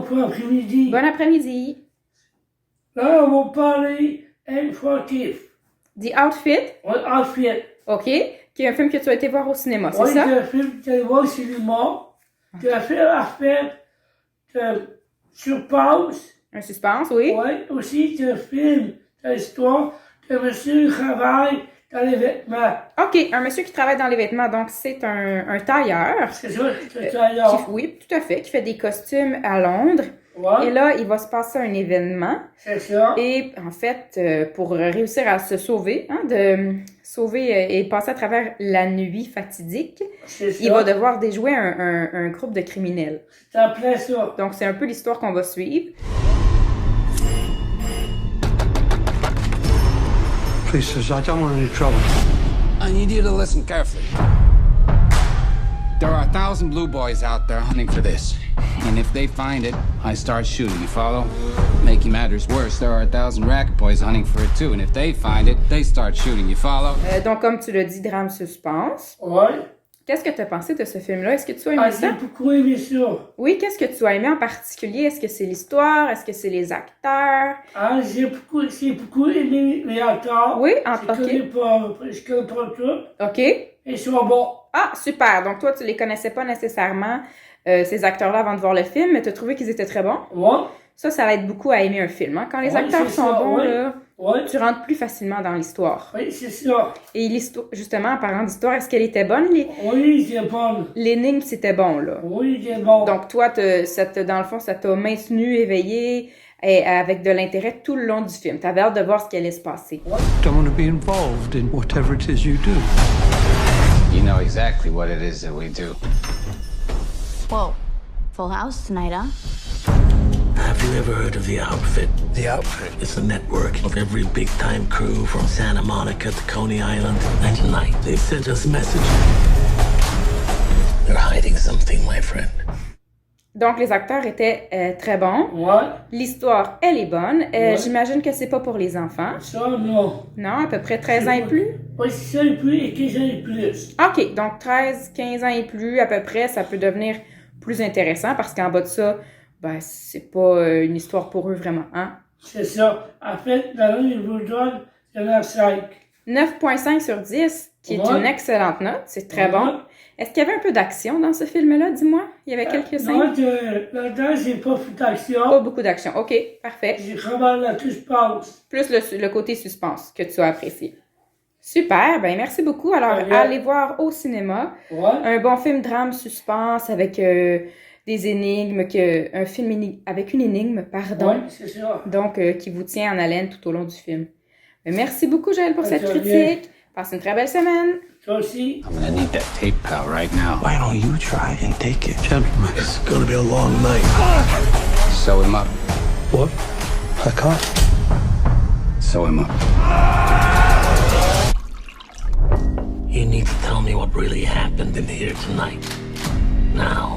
bon après-midi. Bon après-midi. Là, on va parler informatif. The Outfit. Oui, outfit. OK. Qui est un film que tu as été voir au cinéma, c'est Oui, ça? c'est un film que tu as voir au cinéma. C'est un film aspect de surprise. Un suspense, oui. Oui, aussi c'est un film de l'histoire de monsieur qui travaille dans les vêtements. OK, un monsieur qui travaille dans les vêtements, donc c'est un tailleur. C'est ça, c'est ça là. Oui, tout à fait, qui fait des costumes à Londres. Ouais, Et là, il va se passer un événement. c'est ça. Et en fait, pour réussir à se sauver, de sauver et passer à travers la nuit fatidique, C'est ça. il va devoir déjouer un groupe de criminels. C'est en plein ça. Donc, c'est un peu l'histoire qu'on va suivre. Please, sir, I don't want any trouble. I need you to listen carefully. There are 1,000 blue boys out there hunting for this. And if they find it, I start shooting, you follow? Making matters worse, there are 1,000 racket boys hunting for it too. And if they find it, they start shooting, you follow? Donc, comme tu l'as dit, drame suspense. Ouais. Qu'est-ce que tu as pensé de ce film-là? Est-ce que tu as aimé Ah, ça? j'ai beaucoup aimé ça. Oui, qu'est-ce que tu as aimé en particulier? Est-ce que c'est l'histoire? Est-ce que c'est les acteurs? Ah, j'ai beaucoup aimé les acteurs. Oui, Je connais pas tout. OK. Ils sont bons. Ah, super. Donc, toi, tu les connaissais pas nécessairement, ces acteurs-là, avant de voir le film, mais tu as trouvé qu'ils étaient très bons? Ouais. Ça aide beaucoup à aimer un film. Hein? Quand les Ouais, acteurs c'est sont ça, bons, ouais. là, Ouais. tu rentres plus facilement dans l'histoire. Oui, c'est ça. Et l'histoire, justement, en parlant d'histoire, est-ce qu'elle était bonne? Oui, c'est bon. L'énigme, c'était bon, là. Oui, c'est bon. Donc, toi, dans le fond, ça t'a maintenu éveillé et avec de l'intérêt tout le long du film. Tu avais hâte de voir ce qui allait se passer. Don't want to be involved in whatever it is you do. You know exactly what it is that we do. Whoa. Full house tonight, huh? Have you ever heard of The Outfit? The outfit. It's a network of every big-time crew from Santa Monica to Coney Island. And tonight, they've sent us a message. They're hiding something, my friend. Donc, les acteurs étaient très bons. Ouais. L'histoire, elle est bonne. Ouais. J'imagine que c'est pas pour les enfants. Ça, non. Non, à peu près 13 ans et plus. Oui, c'est ça et plus et 15 ans et plus. OK, donc 13, 15 ans et plus, à peu près, ça peut devenir plus intéressant parce qu'en bas de ça, ben, c'est pas une histoire pour eux vraiment, hein? C'est ça. En fait, dans le niveau donne, il y en a 5. 9,5 sur 10, qui est Ouais. une excellente note, c'est très Ouais. bon. Est-ce qu'il y avait un peu d'action dans ce film-là, dis-moi? Il y avait quelques scènes? Non, là-dedans, j'ai pas fait d'action. Pas beaucoup d'action. OK, parfait. J'ai vraiment la tout se passe. Plus le côté suspense que tu as apprécié. Super, ben merci beaucoup. Alors, Ouais. allez voir au cinéma. Ouais. Un bon film drame suspense avec des énigmes, un film avec une énigme, pardon. Ouais, c'est ça. Donc, qui vous tient en haleine tout au long du film. Merci beaucoup, Joël, pour cette Ça vient. critique. Passe une très belle semaine. Toi aussi. I'm gonna need that tape, pal, right now. Why don't you try and take it? Gentlemen. It's gonna be a long night. Sew him up. What? I can't. Sew him up. You need to tell me what really happened in here tonight. Now.